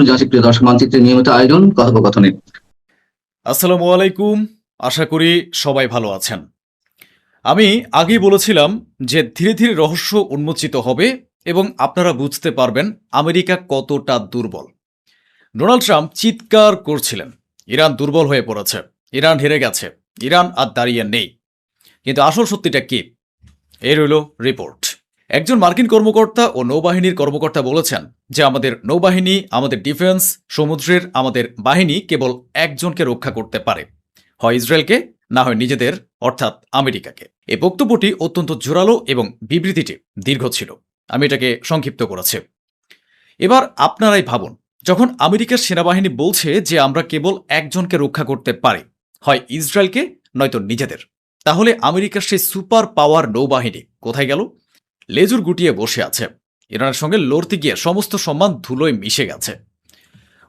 জানাচ্ছি প্রিয় দর্শক মানচিত্রের নিয়মিত আয়োজন কথোপকথনে। আসসালামু আলাইকুম। আশা করি সবাই ভালো আছেন। আমি আগেই বলেছিলাম যে ধীরে ধীরে রহস্য উন্মোচিত হবে এবং আপনারা বুঝতে পারবেন আমেরিকা কতটা দুর্বল। ডোনাল্ড ট্রাম্প চিৎকার করছিলেন, ইরান দুর্বল হয়ে পড়েছে, ইরান হেরে গেছে, ইরান আর দাঁড়িয়ে নেই। কিন্তু আসল সত্যিটা কি? এই রইল রিপোর্ট। একজন মার্কিন কর্মকর্তা ও নৌবাহিনীর কর্মকর্তা বলেছেন যে আমাদের নৌবাহিনী, আমাদের ডিফেন্স, সমুদ্রের আমাদের বাহিনী কেবল একজনকে রক্ষা করতে পারে, হয় ইসরায়েলকে, না হয় নিজেদের অর্থাৎ আমেরিকাকে। এই বক্তব্যটি অত্যন্ত জোরালো এবং বিবৃতিটি দীর্ঘ ছিল। আমি এটাকে সংক্ষিপ্ত করেছি। এবার আপনারাই ভাবুন, যখন আমেরিকার সেনাবাহিনী বলছে যে আমরা কেবল একজনকে রক্ষা করতে পারি, হয় ইসরায়েলকে নয়তো নিজেদের, তাহলে আমেরিকার সেই সুপার পাওয়ার নৌবাহিনী কোথায় গেল? লেজুর গুটিয়ে বসে আছে। ইরানের সঙ্গে লড়তে গিয়ে সমস্ত সম্মান ধুলোয় মিশে গেছে।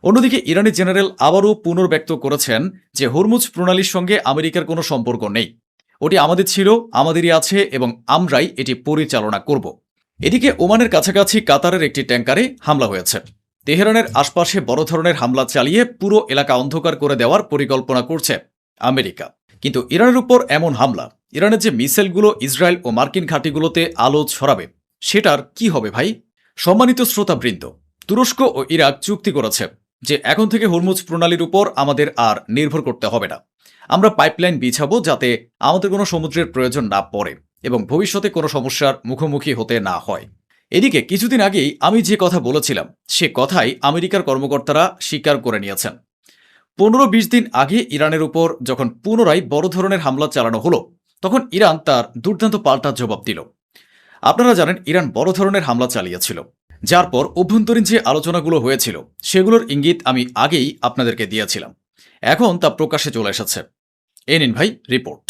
অন্যদিকে ইরানি জেনারেল আবারও পুনর্ব্যক্ত করেছেন যে হরমুজ প্রণালীর সঙ্গে আমেরিকার কোনো সম্পর্ক নেই, ওটি আমাদের ছিল, আমাদেরই আছে এবং আমরাই এটি পরিচালনা করব। এদিকে ওমানের কাছাকাছি কাতারের একটি ট্যাঙ্কারে হামলা হয়েছে। তেহরানের আশপাশে বড় ধরনের হামলা চালিয়ে পুরো এলাকা অন্ধকার করে দেওয়ার পরিকল্পনা করছে আমেরিকা। কিন্তু ইরানের উপর এমন হামলা, ইরানের যে মিসাইলগুলো ইসরায়েল ও মার্কিন ঘাঁটিগুলোতে আলো ছড়াবে, সেটার কি হবে ভাই? সম্মানিত শ্রোতাবৃন্দ, তুরস্ক ও ইরাক চুক্তি করেছে যে এখন থেকে হরমুজ প্রণালীর উপর আমাদের আর নির্ভর করতে হবে না। আমরা পাইপলাইন বিছাবো যাতে আমাদের কোনো সমুদ্রের প্রয়োজন না পড়ে এবং ভবিষ্যতে কোনো সমস্যার মুখোমুখি হতে না হয়। এদিকে কিছুদিন আগেই আমি যে কথা বলেছিলাম সে কথাই আমেরিকার কর্মকর্তারা স্বীকার করে নিয়েছেন। 15-20 দিন আগে ইরানের উপর যখন পুনরায় বড় ধরনের হামলা চালানো হলো, তখন ইরান তার দুর্দান্ত পাল্টা জবাব দিল। আপনারা জানেন ইরান বড় ধরনের হামলা চালিয়েছিল, যার পর অভ্যন্তরীণ যে আলোচনাগুলো হয়েছিল সেগুলোর ইঙ্গিত আমি আগেই আপনাদেরকে দিয়েছিলাম। এখন তা প্রকাশ্যে চলে এসেছে। এই নিন ভাই রিপোর্ট।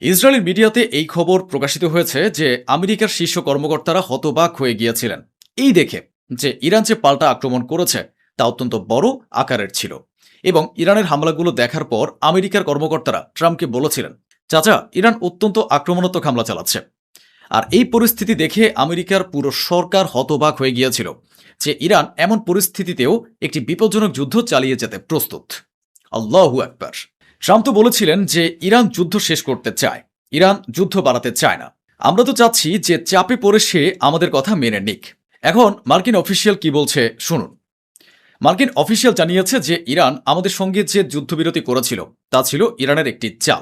ইসরায়েলের মিডিয়াতে এই খবর প্রকাশিত হয়েছে যে আমেরিকার শীর্ষ কর্মকর্তারা হতবাক হয়ে গিয়েছিলেন এই দেখে যে ইরান যে পাল্টা আক্রমণ করেছে তা অত্যন্ত বড় আকারের ছিল। এবং ইরানের হামলাগুলো দেখার পর আমেরিকার কর্মকর্তারা ট্রাম্পকে বলেছিলেন, চাচা, ইরান অত্যন্ত আক্রমণাত্মক হামলা চালাচ্ছে। আর এই পরিস্থিতি দেখে আমেরিকার পুরো সরকার হতবাক হয়ে গিয়েছিল যে ইরান এমন পরিস্থিতিতেও একটি বিপজ্জনক যুদ্ধ চালিয়ে যেতে প্রস্তুত। আল্লাহু আকবার। ট্রাম্প তো বলেছিলেন যে ইরান যুদ্ধ শেষ করতে চায়, ইরান যুদ্ধ বাড়াতে চায় না। আমরা তো চাচ্ছি যে চাপে পড়ে সে আমাদের কথা মেনে নিক। এখন মার্কিন অফিসিয়াল কি বলছে শুনুন। মার্কিন অফিসিয়াল জানিয়েছে যে ইরান আমাদের সঙ্গে যে যুদ্ধবিরতি করেছিল তা ছিল ইরানের একটি চাল।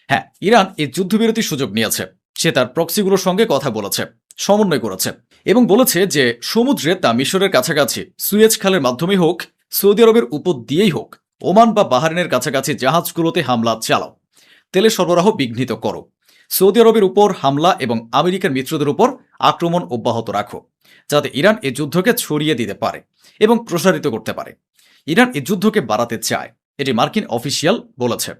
হ্যাঁ, ইরান এই যুদ্ধবিরতির সুযোগ নিয়েছে। সে তার প্রক্সিগুলোর সঙ্গে কথা বলেছে, সমন্বয় করেছে এবং বলেছে যে সমুদ্রে তা মিশরের কাছাকাছি সুয়েজ খালের মাধ্যমে হোক, সৌদি আরবের উপর দিয়েই হোক, ওমান বা বাহরাইনের কাছাকাছি জাহাজগুলোতে হামলা চালাও, তেলের সরবরাহ বিঘ্নিত করো, সৌদি আরবের উপর হামলা এবং আমেরিকার মিত্রদের উপর আক্রমণ অব্যাহত রাখো, যাতে ইরান এই যুদ্ধকে ছড়িয়ে দিতে পারে এবং প্রসারিত করতে পারে। ইরান এই যুদ্ধকে বাড়াতে চায়, এটি মার্কিন অফিসিয়াল বলেছে।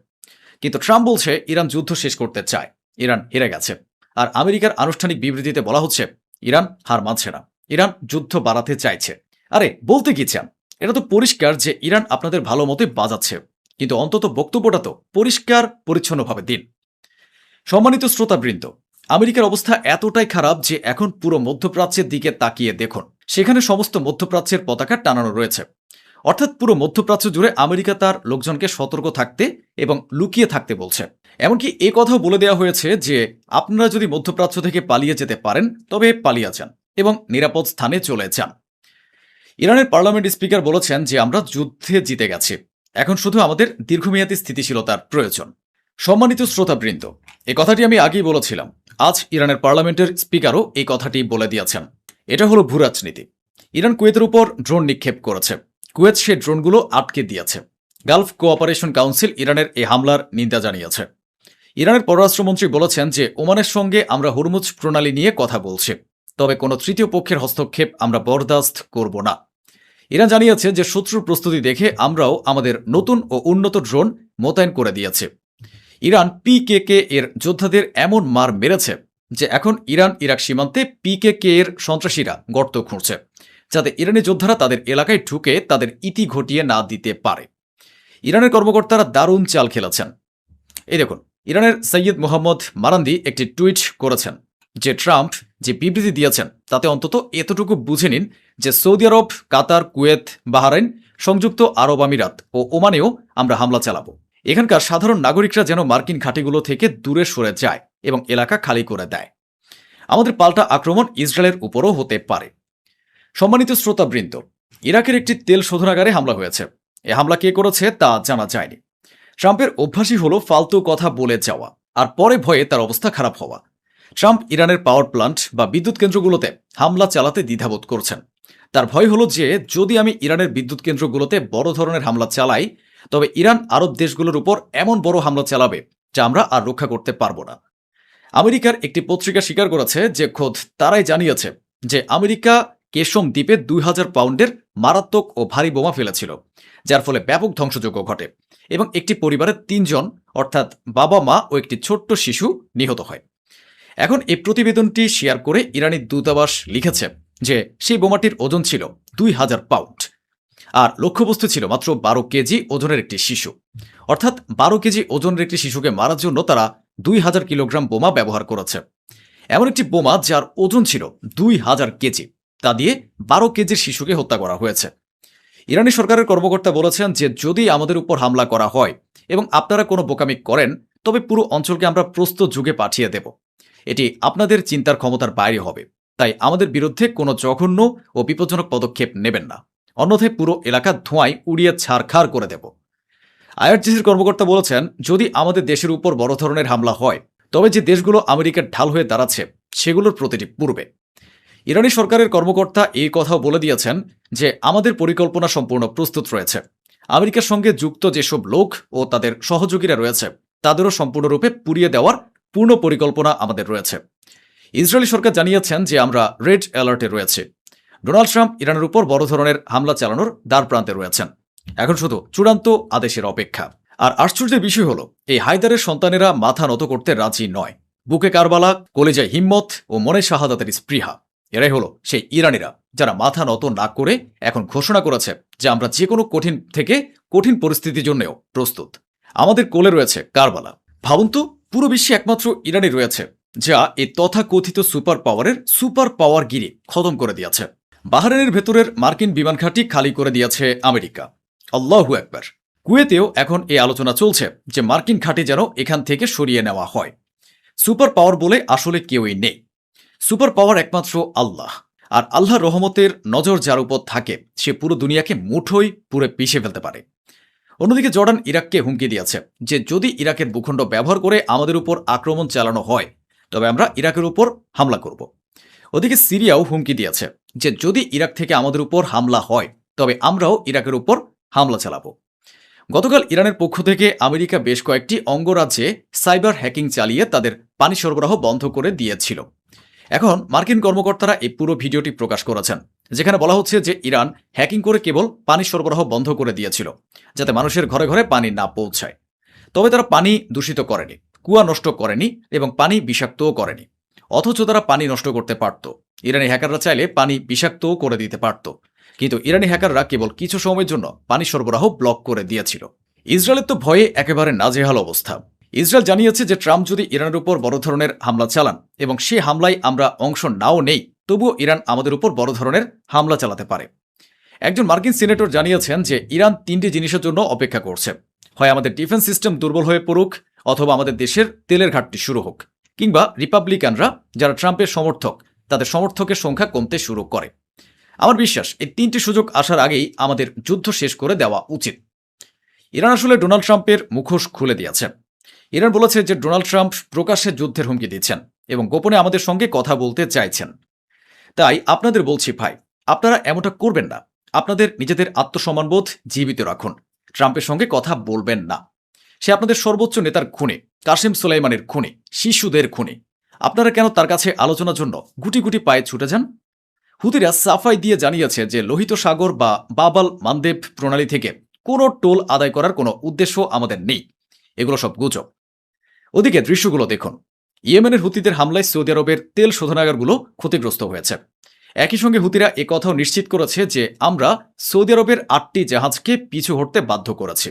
কিন্তু ট্রাম্প বলছে ইরান যুদ্ধ শেষ করতে চায়, ইরান হেরে গেছে। আর আমেরিকার আনুষ্ঠানিক বিবৃতিতে বলা হচ্ছে ইরান হার মানছে না, ইরান যুদ্ধ বাড়াতে চাইছে। আরে বলতে কি চান? এটা তো পরিষ্কার যে ইরান আপনাদের ভালো মতোই বাজাচ্ছে, কিন্তু অন্তত বক্তব্যটা তো পরিষ্কার পরিচ্ছন্নভাবে দিন। সম্মানিত শ্রোতাবৃন্দ, আমেরিকার অবস্থা এতটাই খারাপ যে এখন পুরো মধ্যপ্রাচ্যের দিকে তাকিয়ে দেখুন, সেখানে সমস্ত মধ্যপ্রাচ্যের পতাকা টানানো রয়েছে। অর্থাৎ পুরো মধ্যপ্রাচ্য জুড়ে আমেরিকা তার লোকজনকে সতর্ক থাকতে এবং লুকিয়ে থাকতে বলছে। এমনকি এ কথাও বলে দেওয়া হয়েছে যে আপনারা যদি মধ্যপ্রাচ্য থেকে পালিয়ে যেতে পারেন তবে পালিয়ে যান এবং নিরাপদ স্থানে চলে যান। ইরানের পার্লামেন্ট স্পিকার বলেছেন যে আমরা যুদ্ধে জিতে গেছি, এখন শুধু আমাদের দীর্ঘমেয়াদী স্থিতিশীলতার প্রয়োজন। সম্মানিত শ্রোতাবৃন্দ, এই কথাটি আমি আগেই বলেছিলাম। আজ ইরানের পার্লামেন্টের স্পিকারও এই কথাটি বলে দিয়েছেন। এটা হলো ভূ রাজনীতি। ইরান কুয়েতের উপর ড্রোন নিক্ষেপ করেছে, কুয়েত সেই ড্রোনগুলো আটকে দিয়েছে। গালফ কোঅপারেশন কাউন্সিল ইরানের এই হামলার নিন্দা জানিয়েছে। ইরানের পররাষ্ট্রমন্ত্রী বলেছেন যে ওমানের সঙ্গে আমরা হরমুজ প্রণালী নিয়ে কথা বলছি, তবে কোনো তৃতীয় পক্ষের হস্তক্ষেপ আমরা বরদাস্ত করব না। ইরান জানিয়েছে যে শত্রুর প্রস্তুতি দেখে আমরাও আমাদের নতুন ও উন্নত ড্রোন মোতায়েন করে দিয়েছে। ইরান পিকেকে এর যোদ্ধাদের এমন মার মেরেছে যে এখন ইরান ইরাক সীমান্তে পিকেকে এর সন্ত্রাসীরা গর্ত খুঁড়ছে, যাতে ইরানি যোদ্ধারা তাদের এলাকায় ঢুকে তাদের ইতি ঘটিয়ে না দিতে পারে। ইরানের কর্মকর্তারা দারুণ চাল খেলেছেন। এই দেখুন, ইরানের সৈয়দ মোহাম্মদ মারান্দি একটি টুইট করেছেন যে ট্রাম্প যে বিবৃতি দিয়েছেন তাতে অন্তত এতটুকু বুঝে নিন যে সৌদি আরব, কাতার, কুয়েত, বাহরাইন, সংযুক্ত আরব আমিরাত ও ওমানেও আমরা হামলা চালাবো। এখানকার সাধারণ নাগরিকরা যেন মার্কিন ঘাঁটিগুলো থেকে দূরে সরে যায় এবং এলাকা খালি করে দেয়। আমাদের পাল্টা আক্রমণ ইসরায়েলের উপরও হতে পারে। সম্মানিত শ্রোতাবৃন্দ, ইরাকের একটি তেল শোধনাগারে হামলা হয়েছে। এ হামলা কে করেছে তা জানা যায়নি। ট্রাম্পের অভ্যাসই হলো ফালতু কথা বলে যাওয়া আর পরে ভয়ে তার অবস্থা খারাপ হওয়া। ট্রাম্প ইরানের পাওয়ার প্লান্ট বা বিদ্যুৎ কেন্দ্রগুলোতে হামলা চালাতে দ্বিধাবোধ করছেন। তার ভয় হলো যে যদি আমি ইরানের বিদ্যুৎ কেন্দ্রগুলোতে বড় ধরনের হামলা চালাই, তবে ইরান আরব দেশগুলোর উপর এমন বড় হামলা চালাবে যা আমরা আর রক্ষা করতে পারবো না। আমেরিকার একটি পত্রিকা স্বীকার করেছে যে খোদ তারাই জানিয়েছে যে আমেরিকা কেশম দ্বীপে 2000 পাউন্ডের মারাত্মক ও ভারী বোমা ফেলেছিল, যার ফলে ব্যাপক ধ্বংসযজ্ঞ ঘটে এবং একটি পরিবারের 3 জন অর্থাৎ বাবা, মা ও একটি ছোট্ট শিশু নিহত হয়। এখন এই প্রতিবেদনটি শেয়ার করে ইরানি দূতাবাস লিখেছে যে সেই বোমাটির ওজন ছিল 2000 পাউন্ড আর লক্ষ্যবস্তু ছিল মাত্র 12 কেজি ওজনের একটি শিশু। অর্থাৎ 12 কেজি ওজনের একটি শিশুকে মারার জন্য তারা 2000 কিলোগ্রাম বোমা ব্যবহার করেছে। এমন একটি বোমা যার ওজন ছিল 2000 কেজি, তা দিয়ে 12 কেজির শিশুকে হত্যা করা হয়েছে। ইরানি সরকারের কর্মকর্তা বলেছেন যে যদি আমাদের উপর হামলা করা হয় এবং আপনারা কোনো বোকামি করেন, তবে পুরো অঞ্চলকে আমরা প্রস্তুত যুগে পাঠিয়ে দেব। এটি আপনাদের চিন্তার ক্ষমতার বাইরে হবে, তাই আমাদের বিরুদ্ধে কোনো জঘন্য ও বিপজ্জনক পদক্ষেপ নেবেন না, অন্যথায় পুরো এলাকা ধোঁয়ায় উড়িয়ে ছারখার করে দেব। আইআরজিসির কর্মকর্তা বলেছেন যদি আমাদের দেশের উপর বড় ধরনের হামলা হয়, তবে যে দেশগুলো আমেরিকার ঢাল হয়ে দাঁড়াচ্ছে সেগুলোর প্রতিটি পূর্বে। ইরানি সরকারের কর্মকর্তা এই কথাও বলে দিয়েছেন যে আমাদের পরিকল্পনা সম্পূর্ণ প্রস্তুত রয়েছে। আমেরিকার সঙ্গে যুক্ত যেসব লোক ও তাদের সহযোগীরা রয়েছে তাদেরও সম্পূর্ণরূপে পুড়িয়ে দেওয়ার পূর্ণ পরিকল্পনা আমাদের রয়েছে। ইসরায়েলি সরকার জানিয়েছেন যে আমরা রেড অ্যালার্টে রয়েছে। ডোনাল্ড ট্রাম্প ইরানের উপর বড় ধরনের হামলা চালানোর দ্বার প্রান্তে রয়েছেন। এখন শুধু চূড়ান্ত আদেশের অপেক্ষা। আর আশ্চর্যের বিষয় হলো এই হায়দারের সন্তানেরা মাথা নত করতে রাজি নয়। বুকে কারবালা, কলেজায় হিম্মত ও মনে শাহাদাতের স্পৃহা, এরাই হলো সেই ইরানিরা যারা মাথা নত না করে এখন ঘোষণা করেছে যে আমরা যে কোনো কঠিন থেকে কঠিন পরিস্থিতির জন্যও প্রস্তুত। আমাদের কোলে রয়েছে কারবালা। ভাবুন তো, পুরো বিশ্বে একমাত্র ইরানি রয়েছে যা এই তথাকথিত সুপার পাওয়ার গিরি খতম করে দিয়েছে। বাহরাইনের ভেতরের মার্কিন বিমান ঘাঁটি খালি করে দিয়েছে আমেরিকা। আল্লাহু আকবার। কুয়েতেও এখন এই আলোচনা চলছে যে মার্কিন ঘাঁটি যেন এখান থেকে সরিয়ে নেওয়া হয়। সুপার পাওয়ার বলে আসলে কেউই নেই। সুপার পাওয়ার একমাত্র আল্লাহ। আর আল্লাহর রহমতের নজর যার উপর থাকে সে পুরো দুনিয়াকে মুঠোয় পুরে পিষে ফেলতে পারে। অন্যদিকে জর্ডান ইরাককে হুমকি দিয়েছে যে যদি ইরাকের ভূখণ্ড ব্যবহার করে আমাদের উপর আক্রমণ চালানো হয়, তবে আমরা ইরাকের উপর হামলা করব। ওদিকে সিরিয়াও হুমকি দিয়েছে যে যদি ইরাক থেকে আমাদের উপর হামলা হয়, তবে আমরাও ইরাকের উপর হামলা চালাবো। গতকাল ইরানের পক্ষ থেকে আমেরিকা বেশ কয়েকটি অঙ্গরাজ্যে সাইবার হ্যাকিং চালিয়ে তাদের পানি সরবরাহ বন্ধ করে দিয়েছিল। এখন মার্কিন কর্মকর্তারা এই পুরো ভিডিওটি প্রকাশ করেছেন, যেখানে বলা হচ্ছে যে ইরান হ্যাকিং করে কেবল পানি সরবরাহ বন্ধ করে দিয়েছিল যাতে মানুষের ঘরে ঘরে পানি না পৌঁছায়। তবে তারা পানি দূষিত করেনি, কুয়া নষ্ট করেনি এবং পানি বিষাক্তও করেনি। অথচ তারা পানি নষ্ট করতে পারত। ইরানি হ্যাকাররা চাইলে পানি বিষাক্তও করে দিতে পারত, কিন্তু ইরানি হ্যাকাররা কেবল কিছু সময়ের জন্য পানি সরবরাহ ব্লক করে দিয়েছিল। ইসরায়েলের তো ভয়ে একেবারে নাজেহাল অবস্থা। ইসরায়েল জানিয়েছে যে ট্রাম্প যদি ইরানের উপর বড় ধরনের হামলা চালান এবং সে হামলায় আমরা অংশ নাও নেই, তবুও ইরান আমাদের উপর বড় ধরনের হামলা চালাতে পারে। একজন মার্কিন সিনেটর জানিয়েছেন যে ইরান 3টি জিনিসের জন্য অপেক্ষা করছে: হয় আমাদের ডিফেন্স সিস্টেম দুর্বল হয়ে পড়ুক, অথবা আমাদের দেশের তেলের ঘাটতি শুরু হোক, কিংবা রিপাবলিকানরা যারা ট্রাম্পের সমর্থক তাদের সমর্থকের সংখ্যা কমতে শুরু করে। আমার বিশ্বাস এই 3টি সুযোগ আসার আগেই আমাদের যুদ্ধ শেষ করে দেওয়া উচিত। ইরান আসলে ডোনাল্ড ট্রাম্পের মুখোশ খুলে দিয়েছে। ইরান বলেছে যে ডোনাল্ড ট্রাম্প প্রকাশ্যে যুদ্ধের হুমকি দিচ্ছেন এবং গোপনে আমাদের সঙ্গে কথা বলতে চাইছেন। তাই আপনাদের বলছি ভাই, আপনারা এমনটা করবেন না। আপনাদের নিজেদের আত্মসম্মানবোধ জীবিত রাখুন। ট্রাম্পের সঙ্গে কথা বলবেন না। সে আপনাদের সর্বোচ্চ নেতার খুনি, কাসেম সোলাইমানের খুনি, শিশুদের খুনি। আপনারা কেন তার কাছে আলোচনার জন্য গুটি গুটি পায়ে ছুটে যান? হুতিরা সাফাই দিয়ে জানিয়েছে যে লোহিত সাগর বা বাবাল মানদেব প্রণালী থেকে কোনো টোল আদায় করার কোনো উদ্দেশ্য আমাদের নেই। এগুলো সব গুজব। ওদিকে দৃশ্যগুলো দেখুন। ইয়েমেনের হুতিদের হামলায় সৌদি আরবের তেল শোধনাগারগুলো ক্ষতিগ্রস্ত হয়েছে। একই সঙ্গে হুতিরা একথাও নিশ্চিত করেছে যে আমরা সৌদি আরবের 8টি জাহাজকে পিছু হটতে বাধ্য করেছি।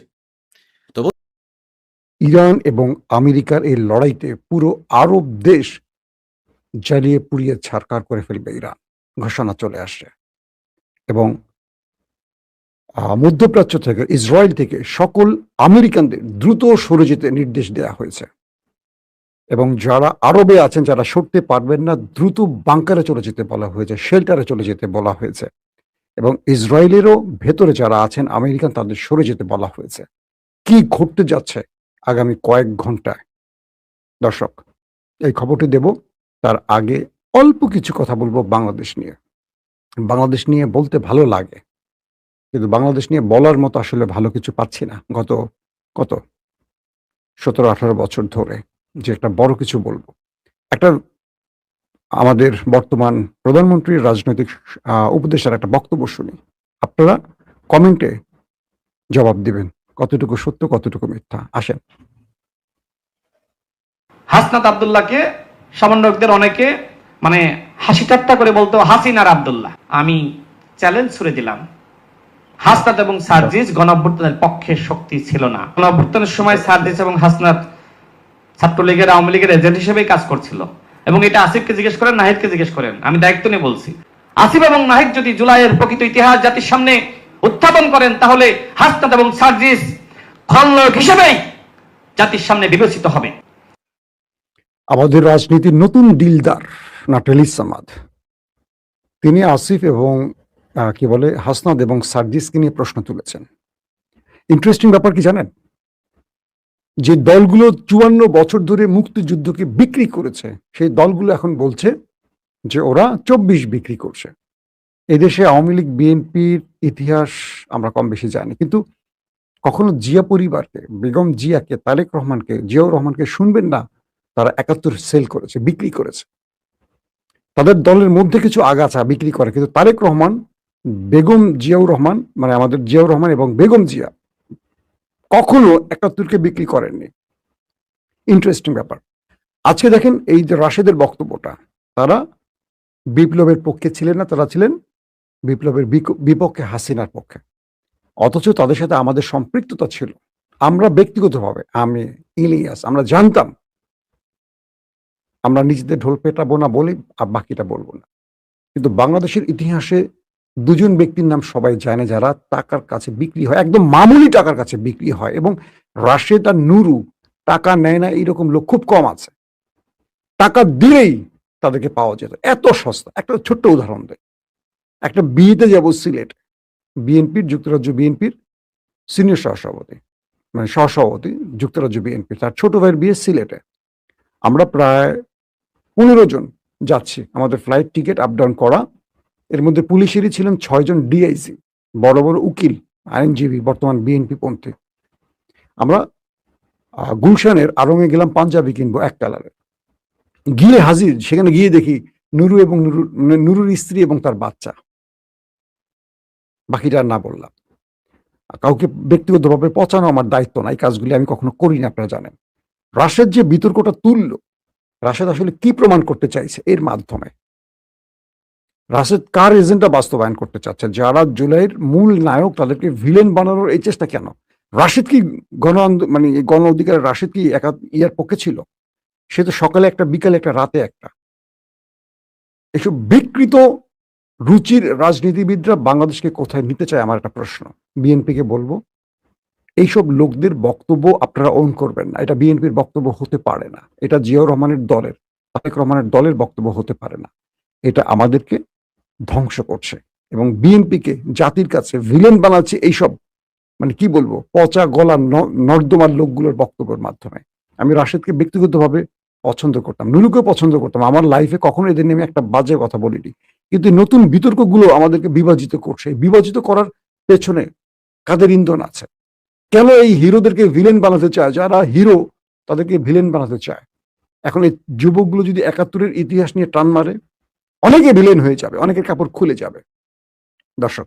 ইরান এবং আমেরিকার এই লড়াইতে পুরো আরব দেশ জ্বালিয়ে পুড়িয়ে ছারখার করে ফেলবে ইরান, ঘোষণা চলে আসছে। এবং মধ্যপ্রাচ্য থেকে, ইসরায়েল থেকে সকল আমেরিকানদের দ্রুত সরে যেতে নির্দেশ দেওয়া হয়েছে। এবং যারা আরবে আছেন, যারা সরতে পারবেন না, দ্রুত বাংকারে চলে যেতে বলা হয়েছে, শেল্টারে চলে যেতে বলা হয়েছে। এবং ইসরায়েলেরও ভেতরে যারা আছেন আমেরিকান, তাদের সরে যেতে বলা হয়েছে। কি ঘটতে যাচ্ছে আগামী কয়েক ঘন্টায়, দর্শক এই খবরটি দেব। তার আগে অল্প কিছু কথা বলবো বাংলাদেশ নিয়ে। বাংলাদেশ নিয়ে বলতে ভালো লাগে, কিন্তু বাংলাদেশ নিয়ে বলার মতো আসলে ভালো কিছু পাচ্ছি না গত 17-18 বছর ধরে, যে একটা বড় কিছু বলবো। একটা আমাদের বর্তমান প্রধানমন্ত্রীর রাজনৈতিক উপদেষ্টার একটা বক্তব্য শুনি, আপনারা কমেন্টে জবাব দিবেন কতটুকু সত্য কতটুকু মিথ্যা। আসেন। হাসনাত আব্দুল্লাহকে সমন্বয়কদের অনেকে মানে হাসি ঠাট্টা করে বলতো হাসিনার আব্দুল্লাহ। আমি চ্যালেঞ্জ ছুড়ে দিলাম, হাসনাত এবং সার্জিস গণঅভ্যুত্থানের পক্ষে শক্তি ছিল না। গণঅভ্যুত্থানের সময় সার্জিস এবং হাসনাত ছাত্রলীগের, আওয়ামী লীগের এজেন্ট হিসেবেই কাজ করছিল। এবং এটা আসিফকে জিজ্ঞেস করেন, নাহিদকে জিজ্ঞেস করেন, আমি দায়িত্ব নিয়ে বলছি। আসিফ এবং নাহিদ যদি জুলাইয়ের প্রকৃত ইতিহাস জাতির সামনে উত্থাপন করেন, তাহলে হাসনাত এবং সার্জিস খলনায়ক হিসেবেই জাতির সামনে বিবেচিত হবে। আমাদের রাজনীতির নতুন দিলদার নাটালি সামাদ, তিনি আসিফ এবং কি বলে হাসনাত এবং সার্জিসকে নিয়ে প্রশ্ন তুলেছেন। ইন্টারেস্টিং ব্যাপার কি জানেন, যে দলগুলো 54 বছর ধরে মুক্তিযুদ্ধকে বিক্রি করেছে, সেই দলগুলো এখন বলছে যে ওরা 24 বিক্রি করছে। এদেশে আওয়ামী লীগ, বিএনপির ইতিহাস আমরা কম বেশি জানি, কিন্তু কখনো জিয়া পরিবারকে, বেগম জিয়াকে, তারেক রহমানকে, জিয়াউর রহমানকে শুনবেন না তারা 71 সেল করেছে, বিক্রি করেছে। তাদের দলের মধ্যে কিছু আগাছা বিক্রি করে, কিন্তু তারেক রহমান, বেগম জিয়াউর রহমান, মানে আমাদের জিয়াউর রহমান এবং বেগম জিয়া কখনো 71কে বিক্রি করেননি। ইন্টারেস্টিং ব্যাপার। আজকে দেখেন এই যে রাশেদের বক্তব্যটা, তারা বিপ্লবের পক্ষে ছিলেন না, তারা ছিলেন বিপ্লবের বিপক্ষে, হাসিনার পক্ষে। অথচ তাদের সাথে আমাদের সম্পৃক্ততা ছিল। আমরা ব্যক্তিগতভাবে, আমি, ইলিয়াস, আমরা জানতাম আমরা নিজেদের ঢোল পেটাবো না বলে আর বাকিটা বলবো না। কিন্তু বাংলাদেশের ইতিহাসে দুজন ব্যক্তির নাম সবাই জানে যারা টাকার কাছে বিক্রি হয়, একদম মামুলি টাকার কাছে বিক্রি হয়। এবং রাশেদ আর নুরু টাকা নেয় না এরকম লোক খুব কম আছে। টাকা দিলেই তাদেরকে পাওয়া যেত, এত সস্তা। একটা ছোট্ট উদাহরণ দেয়, একটা বিয়েতে যাব সিলেট, বিএনপির, যুক্তরাজ্য বিএনপির সিনিয়র সহসভাপতি, মানে সহসভাপতি যুক্তরাজ্য বিএনপি, তার ছোট ভাইয়ের বিয়ে সিলেটে। আমরা প্রায় 15 জন যাচ্ছি, আমাদের ফ্লাইট টিকিট আপ ডাউন করা। এর মধ্যে পুলিশেরই ছিলেন 6 জন ডিআইজি, বড় বড় উকিল, আইনজীবী, বর্তমান বিএনপি পন্থী। আমরা গুলশানের আড়ংয়ে গেলাম পাঞ্জাবি কিনবো 1 কালারের। গিয়ে হাজির, সেখানে গিয়ে দেখি নুরু এবং নুরুর স্ত্রী এবং তার বাচ্চা। বাকিটা আর না বললাম। কাউকে ব্যক্তিগতভাবে পচানো আমার দায়িত্ব না, এই কাজগুলি আমি কখনো করি না, আপনারা জানেন। রাশেদ যে বিতর্কটা তুলল, রাশেদ আসলে কি প্রমাণ করতে চাইছে এর মাধ্যমে? রাশেদ কার এজেন্ডা বাস্তবায়ন করতে চাচ্ছে? যারা জুলাইয়ের মূল নায়ক তাদেরকে ভিলেন বানানোর এই চেষ্টা কেন? রাশেদ কি মানে গণ অধিকারের রাশেদ কি ইয়ার পক্ষে ছিল? সে তো সকালে একটা, বিকালে একটা, রাতে একটা। এসব বিকৃত রুচির রাজনীতিবিদরা বাংলাদেশকে কোথায় নিতে চায় আমার একটা প্রশ্ন। বিএনপিকে বলবো, এইসব লোকদের বক্তব্য আপনারা ওন করবেন না। এটা বিএনপির বক্তব্য হতে পারে না, এটা জিয়াউর রহমানের দলের, তারেক রহমানের দলের বক্তব্য হতে পারে না। এটা আমাদেরকে ধ্বংস করছে এবং বিএনপিকে জাতির কাছে ভিলেন বানাচ্ছে এইসব, মানে কি বলবো, পচা গলা নর্দমার লোকগুলোর বক্তব্যের মাধ্যমে। আমি রাশেদকে ব্যক্তিগতভাবে পছন্দ করতাম, নুরুকেও পছন্দ করতাম, আমার লাইফে কখনো এদের নিয়ে একটা বাজে কথা বলিনি। কিন্তু নতুন বিতর্কগুলো আমাদেরকে বিভাজিত করছে। বিভাজিত করার পেছনে কাদের ইন্ধন আছে? কেন এই হিরোদেরকে ভিলেন বানাতে চায়? যারা হিরো তাদেরকে ভিলেন বানাতে চায়। এখন এই যুবকগুলো যদি 71-এর ইতিহাস নিয়ে টান মারে, অনেকে ভিলেন হয়ে যাবে, অনেকের কাপড় খুলে যাবে। দর্শক,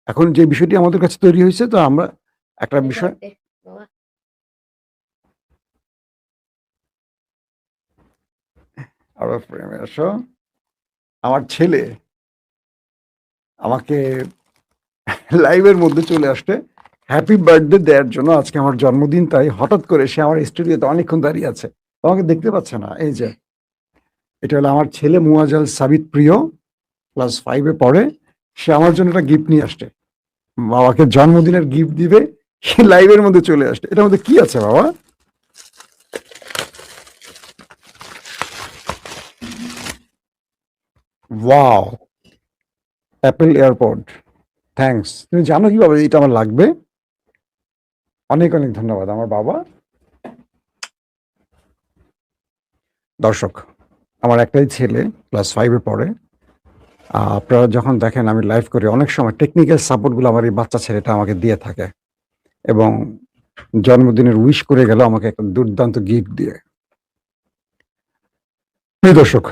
এখন যে বিষয়টি আমাদের কাছে তৈরি হয়েছে, তো আমরা একটা বিষয়, আমার ছেলে আমাকে লাইভের মধ্যে চলে আসতে হ্যাপি বার্থডে দেওয়ার জন্য। আজকে আমার জন্মদিন, তাই হঠাৎ করে সে আমার স্টুডিওতে অনেকক্ষণ দাঁড়িয়ে আছে, আমাকে দেখতে পাচ্ছে না। এই যে এটা হলো আমার ছেলে মুয়াজ্জল সাবিত প্রিয়, ক্লাস 5-এ পড়ে। সে আমার জন্য একটা গিফট নিয়ে আসছে, বাবাকে জন্মদিনের গিফট দিবে, সে লাইভের মধ্যে চলে আসছে। এটার মধ্যে কি আছে বাবা? Wow, Apple AirPod, thanks. তুমি জানো কিভাবে এটা আমার লাগবে? অনেক অনেক ধন্যবাদ আমার বাবা। দর্শক, আমার একটাই ছেলে, ক্লাস 5-এ পড়ে। আপনারা যখন দেখেন আমি লাইভ করি, অনেক সময় টেকনিক্যাল সাপোর্টগুলো আমার এই বাচ্চা ছেলেটা আমাকে দিয়ে থাকে, এবং জন্মদিনের উইশ করে গেল আমাকে একটা দুর্দান্ত গিফট দিয়ে। প্রিয় দর্শক,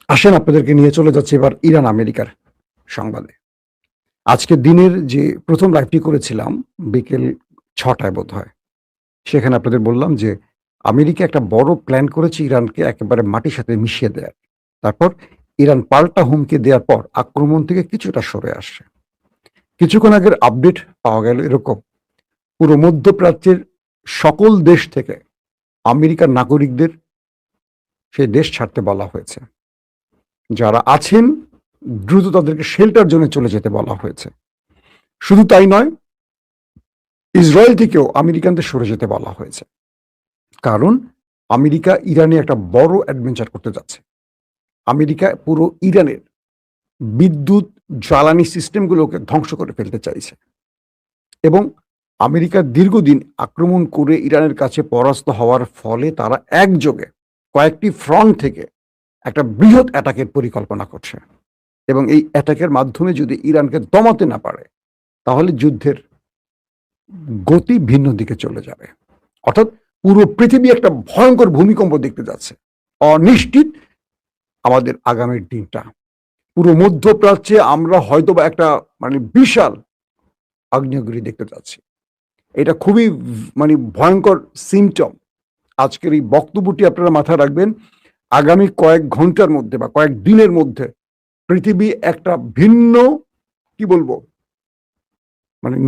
আসেন আপনাদেরকে নিয়ে চলে যাচ্ছে এবার ইরান আমেরিকার সংবাদে। আজকে দিনের যে প্রথম লাইভটি করেছিলাম বিকেল 6টায় বোধ হয়, সেখানে আপনাদের বললাম যে আমেরিকা একটা বড় প্ল্যান করেছে ইরানকে একেবারে মাটির সাথে মিশিয়ে দেয়ার। তারপর ইরান পাল্টা হুমকি দেওয়ার পর আক্রমণ থেকে কিছুটা সরে আসছে। কিছুক্ষণ আগের আপডেট পাওয়া গেল এরকম, পুরো মধ্যপ্রাচ্যের সকল দেশ থেকে আমেরিকার নাগরিকদের সেই দেশ ছাড়তে বলা হয়েছে। যারা আছেন দ্রুত তাদেরকে শেল্টার জোনে চলে যেতে বলা হয়েছে। শুধু তাই নয়, ইসরায়েল থেকেও আমেরিকানদের সরে যেতে বলা হয়েছে, কারণ আমেরিকা ইরানে একটা বড় অ্যাডভেঞ্চার করতে যাচ্ছে। আমেরিকা পুরো ইরানের বিদ্যুৎ জ্বালানি সিস্টেমগুলোকে ধ্বংস করে ফেলতে চাইছে, এবং আমেরিকা দীর্ঘদিন আক্রমণ করে ইরানের কাছে পরাস্ত হওয়ার ফলে তারা একযোগে কয়েকটি ফ্রন্ট থেকে একটা বৃহৎ অ্যাটাকের পরিকল্পনা করছে, এবং এই অ্যাটাকের মাধ্যমে যদি ইরানকে দমাতে না পারে তাহলে যুদ্ধের গতি ভিন্ন দিকে চলে যাবে। অর্থাৎ পুরো পৃথিবী একটা ভয়ঙ্কর ভূমিকম্প দেখতে যাচ্ছে। অনিশ্চিত আমাদের আগামীর দিনটা। পুরো মধ্যপ্রাচ্যে আমরা হয়তোবা একটা বিশাল আগ্নেয়গিরি দেখতে যাচ্ছি। এটা খুবই ভয়ঙ্কর সিমটম। আজকের এই বক্তব্যটি আপনারা মাথায় রাখবেন। আগামী কয়েক ঘন্টার মধ্যে বা কয়েক দিনের মধ্যে পৃথিবী একটা ভিন্ন, কি বলবো,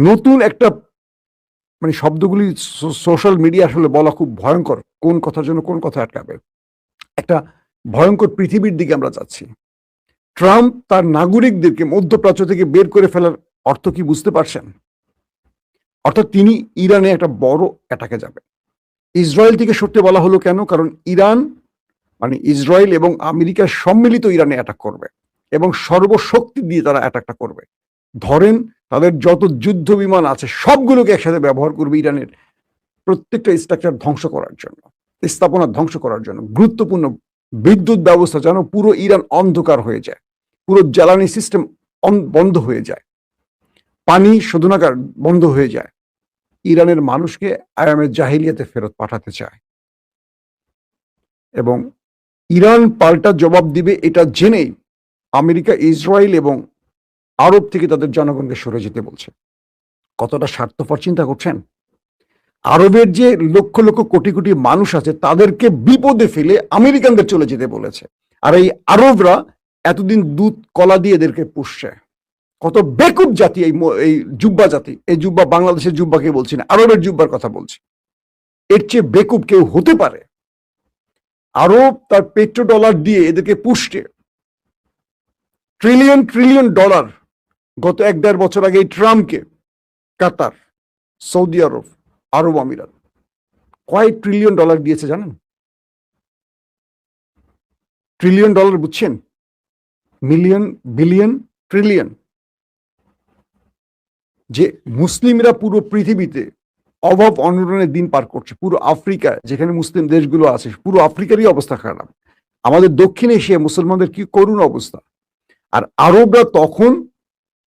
নতুন একটা, শব্দগুলি সোশ্যাল মিডিয়া আসলে বলা খুব ভয়ঙ্কর, কোন কথার জন্য কোন কথা আটকাবে। একটা ভয়ঙ্কর পৃথিবীর দিকে আমরা যাচ্ছি। ট্রাম্প তার নাগরিকদেরকে মধ্যপ্রাচ্য থেকে বের করে ফেলার অর্থ কি বুঝতে পারছেন? অর্থাৎ তিনি ইরানে একটা বড় অ্যাটাকে যাবেন। ইসরায়েল থেকে সরতে বলা হলো কেন? কারণ ইরান ইসরায়েল এবং আমেরিকার সম্মিলিত ইরানে অ্যাটাক করবে, এবং সর্বশক্তি দিয়ে তারা অ্যাটাকটা করবে। ধরেন তাদের যত যুদ্ধ বিমান আছে সবগুলোকে একসাথে ব্যবহার করবে ইরানের প্রত্যেকটা স্ট্রাকচার ধ্বংস করার জন্য, স্থাপনা ধ্বংস করার জন্য। গুরুত্বপূর্ণ বিদ্যুৎ ব্যবস্থা যেন পুরো ইরান অন্ধকার হয়ে যায়, পুরো জ্বালানি সিস্টেম বন্ধ হয়ে যায়, পানি শোধনাগার বন্ধ হয়ে যায়। ইরানের মানুষকে আয়ামে জাহিলিয়াতে ফেরত পাঠাতে চায়, এবং ইরান পাল্টা জবাব দিবে এটা জেনেই আমেরিকা, ইসরায়েল এবং আরব থেকে তাদের জনগণকে সরে যেতে বলছে। কতটা স্বার্থপর চিন্তা করছেন? আরবের যে লক্ষ লক্ষ কোটি কোটি মানুষ আছে তাদেরকে বিপদে ফেলে আমেরিকানদের চলে যেতে বলেছে। আর এই আরবরা এতদিন দুধ কলা দিয়ে এদেরকে পুষছে। কত বেকুব জাতি এই জুব্বা জাতি। এই জুব্বা বাংলাদেশের জুব্বাকে বলছি না, আরবের জুব্বার কথা বলছি। এর চেয়ে বেকুব কেউ হতে পারে? আরব তার পেট্রো ডলার দিয়ে এদেরকে পুষছে। ট্রিলিয়ন ট্রিলিয়ন ডলার গত 1-1.5 বছর আগে এই ট্রাম্পকে কাতার, সৌদি আরব, আরব আমিরাত কয়েক ট্রিলিয়ন ডলার দিয়েছে জানেন? ট্রিলিয়ন ডলার বুঝছেন? Million, billion, trillion. যে মুসলিমরা পুরো পৃথিবীতে অভাব অনটনের দিন পার করছে। পুরো আফ্রিকা, যেখানে মুসলিম দেশগুলো আছে, পুরো আফ্রিকারই অবস্থা খারাপ। আমাদের দক্ষিণ এশিয়া মুসলমানদের কি করুণ অবস্থা। আর আরবরা তখন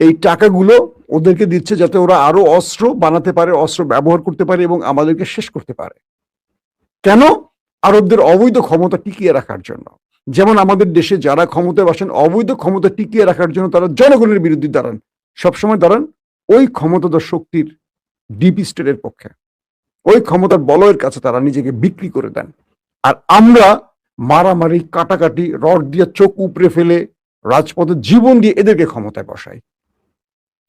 এই টাকাগুলো ওদেরকে দিচ্ছে যাতে ওরা আরো অস্ত্র বানাতে পারে, অস্ত্র ব্যবহার করতে পারে এবং আমাদেরকে শেষ করতে পারে। কেন? আরবদের অবৈধ ক্ষমতা টিকিয়ে রাখার জন্য। যেমন আমাদের দেশে যারা ক্ষমতায় বসেন অবৈধ ক্ষমতা টিকিয়ে রাখার জন্য তারা জনগণের বিরুদ্ধে দাঁড়ান, সবসময় দাঁড়ান ওই ক্ষমতাধর শক্তির ডিপ স্টেটের পক্ষে। ওই ক্ষমতার বলয়ের কাছে তারা নিজেকে বিক্রি করে দেন। আর আমরা মারামারি, কাটাকাটি, রড দিয়ে চোখ উপড়ে ফেলে রাজপথে জীবন দিয়ে এদেরকে ক্ষমতায় বসাই।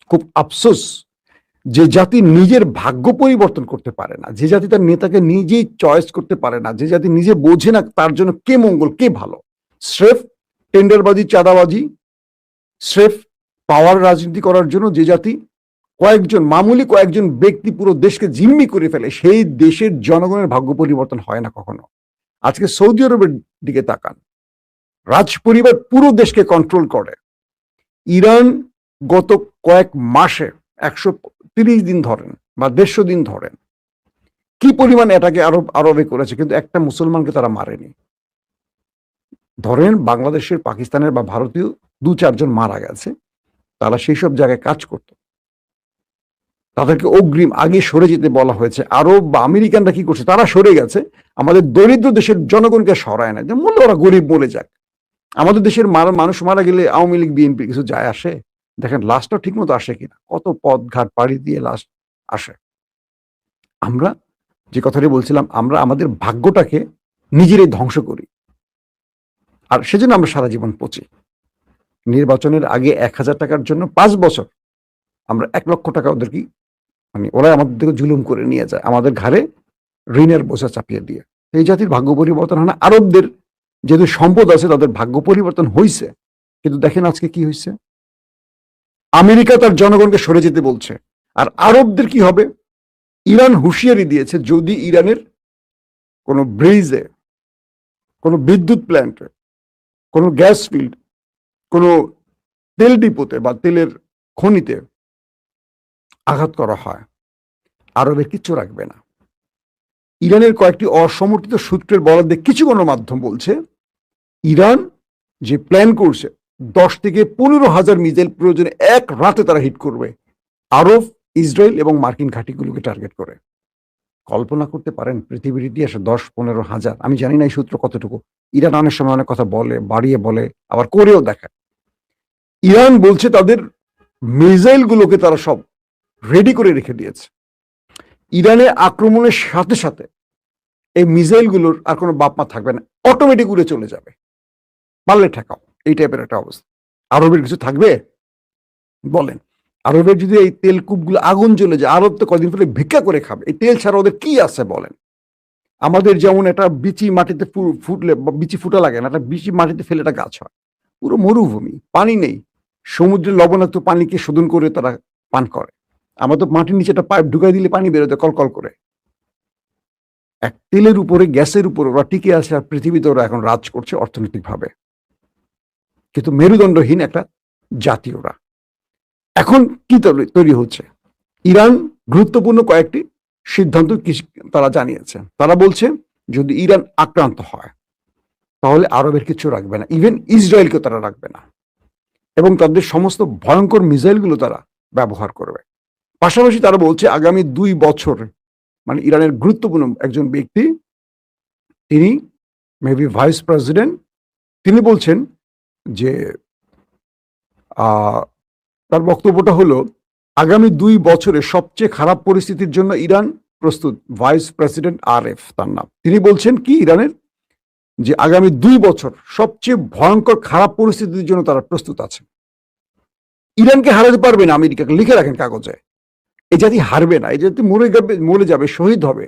খুব আফসোস যে জাতি নিজের ভাগ্য পরিবর্তন করতে পারে না, যে জাতি তার নেতাকে নিজেই চয়েস করতে পারে না, যে জাতি নিজে বোঝে না তার জন্য কে মঙ্গল কে ভালো, স্রেফ টেন্ডারবাজি, চাঁদাবাজি, স্রেফ পাওয়ার রাজনীতি করার জন্য যে জাতি মামুলি কয়েকজন ব্যক্তি পুরো দেশকে জিম্মি করে ফেলে, সেই দেশের জনগণের ভাগ্য পরিবর্তন হয় না কখনো। আজকে সৌদি আরবের দিকে তাকান, রাজ পরিবার পুরো দেশকে কন্ট্রোল করে। ইরান গত কয়েক মাসে 130 দিন ধরেন বা 150 দিন ধরেন কি পরিমাণ এটাকে আরবে করেছে, কিন্তু একটা মুসলমানকে তারা মারেনি। ধরেন বাংলাদেশের, পাকিস্তানের বা ভারতীয় 2-4 জন মারা গেছে, তারা সেই সব জায়গায় কাজ করত, তাদেরকে অগ্রিম আগে সরে যেতে বলা হয়েছে। আরব বা আমেরিকানরা কি করছে, তারা সরে গেছে, আমাদের দরিদ্র দেশের জনগণকে সরায় না, যে মূল্য ওরা গরিব বলে যাক। আমাদের দেশের মানুষ মারা গেলে আওয়ামী লীগ বিএনপি কিছু যায় আসে? দেখেন লাশটা ঠিক মতো আসে কিনা, কত পথ ঘাট পাড়ি দিয়ে লাশ আসে। আমরা যে কথাটি বলছিলাম, আমরা আমাদের ভাগ্যটাকে নিজেরাই ধ্বংস করি, আর সেজন্য আমরা সারা জীবন পচি। নির্বাচনের আগে 1000 টাকার জন্য 5 বছর আমরা 1 লক্ষ টাকা ওদেরকে, মানে ওরা আমাদের থেকে জুলুম করে নিয়ে যায়, আমাদের ঘাড়ে ঋণের বোঝা চাপিয়ে দিয়ে। এই জাতির ভাগ্য পরিবর্তন হয় না। আরবদের যেহেতু সম্পদ আছে, তাদের ভাগ্য পরিবর্তন হয়েছে, কিন্তু দেখেন আজকে কি হয়েছে। আমেরিকা তার জনগণকে সরে যেতে বলছে, আর আরবদের কি হবে? ইরান হুঁশিয়ারি দিয়েছে, যদি ইরানের কোনো ব্রিজে, কোনো বিদ্যুৎ প্ল্যান্টে, কোনো গ্যাস ফিল্ড, কোনো তেল ডিপোতে বা তেলের খনিতে আঘাত করা হয়, আরবের কিচ্ছু রাখবে না। ইরানের কয়েকটি অসমর্থিত সূত্রের বরাদ্দে কিছু গণমাধ্যম বলছে, ইরান যে প্ল্যান করছে 10 থেকে 15,000 মিসাইল প্রয়োজনে এক রাতে তারা হিট করবে আরব, ইসরায়েল এবং মার্কিন ঘাঁটিগুলোকে টার্গেট করে। কল্পনা করতে পারেন পৃথিবীর ইতিহাসে 10-15 হাজার, আমি জানি না এই সূত্র কতটুকু, ইরান অনেক সময় অনেক কথা বলে, বাড়িয়ে বলে, আবার করেও দেখায়। ইরান বলছে তাদের মিসাইল গুলোকে তারা সব রেডি করে রেখে দিয়েছে। ইরানের আক্রমণের সাথে সাথে এই মিসাইল গুলোর আর কোনো বাপমা থাকবে না, অটোমেটিক উড়ে চলে যাবে, পারলে ঠেকাও, এই টাইপের একটা অবস্থা। আরবের কিছু থাকবে বলেন? আরবের যদি এই তেল কূপগুলো আগুন জ্বলে যায়, আরব তো কদিন পরে ভিক্ষা করে খাবে। এই তেল ছাড়া ওদের কি আছে বলেন? আমাদের যেমন একটা বিচি মাটিতে ফুটলে, বিচি ফুটা লাগে না, একটা বিচি মাটিতে ফেলে একটা গাছ হয়, পুরো মরুভূমি, পানি নেই, সমুদ্রের লবণাক্ত পানিকে শোধন করে তারা পান করে। আমরা তো মাটির নিচে একটা পাইপ ঢুকাই দিলে পানি বেরোতে কলকল করে। এক তেলের উপরে, গ্যাসের উপরে ওরা টিকে আছে, আর পৃথিবীতে ওরা এখন রাজ করছে অর্থনৈতিকভাবে, কিন্তু মেরুদণ্ডহীন একটা জাতি ওরা। এখন কি তৈরি হচ্ছে? ইরান গুরুত্বপূর্ণ কয়েকটি সিদ্ধান্ত তারা জানিয়েছে। তারা বলছে যদি ইরান আক্রান্ত হয় তাহলে আরবের কিছু রাখবে না, ইভেন ইসরায়েলকে তারা রাখবে না, এবং তাদের সমস্ত ভয়ঙ্কর মিসাইলগুলো তারা ব্যবহার করবে। পাশাপাশি তারা বলছে আগামী 2 বছর, মানে ইরানের গুরুত্বপূর্ণ একজন ব্যক্তি, তিনি মেবি ভাইস প্রেসিডেন্ট, তিনি বলছেন যে তার বক্তব্যটা হলো আগামী 2 বছরে সবচেয়ে খারাপ পরিস্থিতির জন্য ইরান প্রস্তুত। ভাইস প্রেসিডেন্ট আরএফ তার নাম। তিনি বলছেন কি, ইরানের যে আগামী 2 বছর সবচেয়ে ভয়ঙ্কর খারাপ পরিস্থিতির জন্য তারা প্রস্তুত আছে। ইরানকে হারাতে পারবে না আমেরিকাকে, লিখে রাখেন কাগজে। এই জাতি হারবে না, এই জাতি মরে যাবে, শহীদ হবে,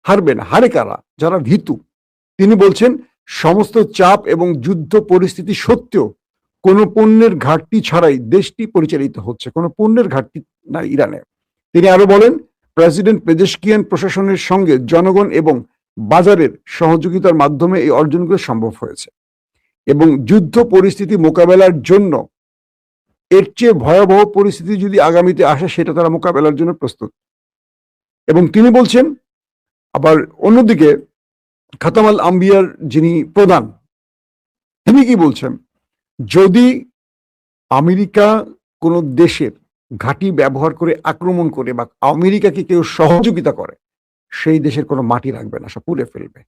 হারবে না। হারে কারা? যারা ভীতু। তিনি বলছেন সমস্ত চাপ এবং যুদ্ধ পরিস্থিতি সত্ত্বেও কোনো পণ্যের ঘাটতি ছাড়াই দেশটি পরিচালিত হচ্ছে, কোনো পণ্যের ঘাটতি নাই ইরানে। তিনি আরো বলেন প্রেসিডেন্ট পেজেশকিয়ান প্রশাসনের সঙ্গে জনগণ এবং বাজারের সহযোগিতার মাধ্যমে এই অর্জনগুলো সম্ভব হয়েছে, এবং যুদ্ধ পরিস্থিতি মোকাবেলার জন্য এর চেয়ে ভয়াবহ পরিস্থিতি যদি আগামীতে আসে সেটা তারা মোকাবেলার জন্য প্রস্তুত। এবং তিনি বলছেন আবার অন্যদিকে খাতামাল আম্বিয়ার যিনি প্রধান, তিনি কি বলছেন, যদি আমেরিকা কোনো দেশের ঘাঁটি ব্যবহার করে আক্রমণ করে বা আমেরিকাকে কেউ সহযোগিতা করে, সেই দেশের কোনো মাটি রাখবে না, সব পুড়ে ফেলবে।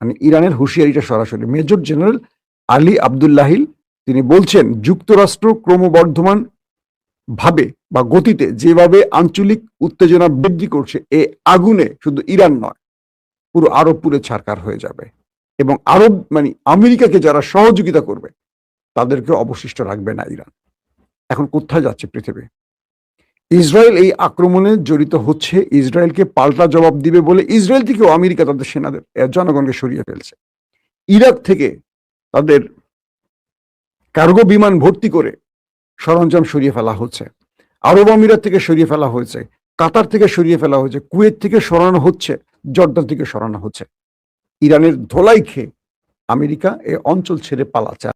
মানে ইরানের হুঁশিয়ারিটা সরাসরি। মেজর জেনারেল আলী আব্দুল্লাহিল তিনি বলছেন যুক্তরাষ্ট্র ক্রমবর্ধমান ভাবে বা গতিতে যেভাবে আঞ্চলিক উত্তেজনা বৃদ্ধি করছে, এ আগুনে শুধু ইরান নয়, পুরো আরব পুরে ছারকার হয়ে যাবে, এবং আরব মানে আমেরিকাকে যারা সহযোগিতা করবে তাদেরকে অবশিষ্ট রাখবে না ইরান। এখন কোথায় যাচ্ছে পৃথিবী? ইসরায়েল এই আক্রমণে জড়িত হচ্ছে, ইসরায়েলকে পাল্টা জবাব দিবে বলে ইসরায়েল থেকেও আমেরিকা তাদের সেনাদের জনগণকে সরিয়ে ফেলছে। ইরাক থেকে তাদের কার্গো বিমান ভর্তি করে সরঞ্জাম সরিয়ে ফেলা হচ্ছে, আরব আমিরাত থেকে সরিয়ে ফেলা হয়েছে, কাতার থেকে সরিয়ে ফেলা হয়েছে, কুয়েত থেকে সরানো হচ্ছে, জর্দান থেকে সরানো হচ্ছে। ইরানের ধোলাই খেয়ে আমেরিকা এই অঞ্চল ছেড়ে পালাচ্ছে।